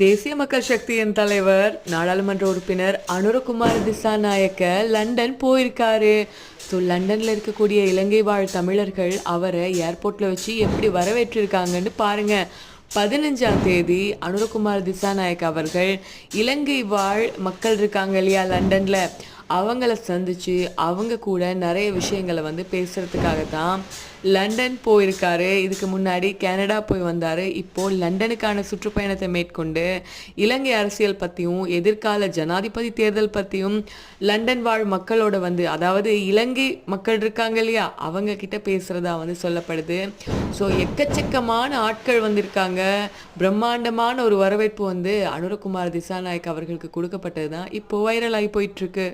தேசிய மக்கள் சக்தியின் தலைவர் நாடாளுமன்ற உறுப்பினர் அனுரகுமார் திசாநாயக்க லண்டன் போயிருக்காரு. ஸோ லண்டனில் இருக்கக்கூடிய இலங்கை வாழ் தமிழர்கள் அவரை ஏர்போர்ட்டில் வச்சு எப்படி வரவேற்றிருக்காங்கன்னு பாருங்க. 15ஆம் தேதி அனுரகுமார் திசாநாயக் அவர்கள் இலங்கை வாழ் மக்கள் இருக்காங்க இல்லையா லண்டனில், அவங்கள சந்திச்சு அவங்க கூட நிறைய விஷயங்களை பேசுறதுக்காக தான் லண்டன் போயிருக்காரு. இதுக்கு முன்னாடி கனடா போய் வந்தார். இப்போது லண்டனுக்கான சுற்றுப்பயணத்தை மேற்கொண்டு இலங்கை அரசியல் பற்றியும் எதிர்கால ஜனாதிபதி தேர்தல் பற்றியும் லண்டன் வாழ் மக்களோட அதாவது இலங்கை மக்கள் இருக்காங்க இல்லையா அவங்க கிட்ட பேசுகிறதா சொல்லப்படுது. ஸோ எக்கச்சக்கமான ஆட்கள் வந்திருக்காங்க. பிரம்மாண்டமான ஒரு வரவேற்பு அனுரகுமார் திசாநாயக் அவர்களுக்கு கொடுக்கப்பட்டது தான் இப்போ வைரல் ஆகி போயிட்டுருக்கு.